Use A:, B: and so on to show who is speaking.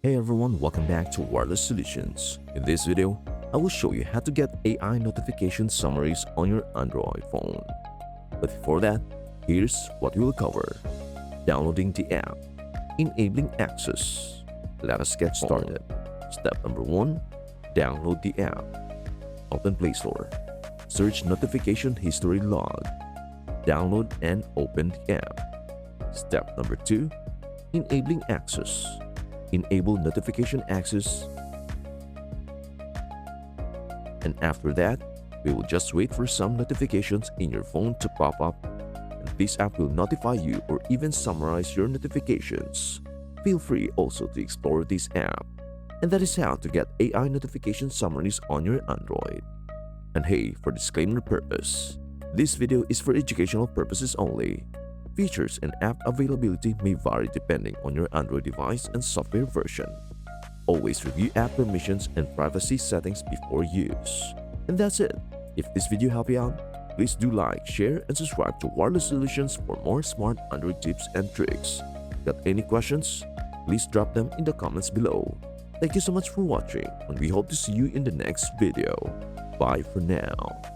A: Hey everyone, welcome back to Wireless Solutions. In this video, I will show you how to get AI notification summaries on your Android phone. But before that, here's what we will cover. Downloading the app. Enabling access. Let us get started. Step number 1. Download the app. Open Play Store. Search Notification History Log. Download and open the app. Step number 2. Enabling access. Enable notification access, and after that, we will just wait for some notifications in your phone to pop up, and this app will notify you or even summarize your notifications. Feel free also to explore this app. And that is how to get AI notification summaries on your Android. And hey, for disclaimer purpose, this video is for educational purposes only. Features and app availability may vary depending on your Android device and software version. Always review app permissions and privacy settings before use. And that's it. If this video helped you out, please do like, share, and subscribe to Wireless Solutions for more smart Android tips and tricks. Got any questions? Please drop them in the comments below. Thank you so much for watching, and we hope to see you in the next video. Bye for now.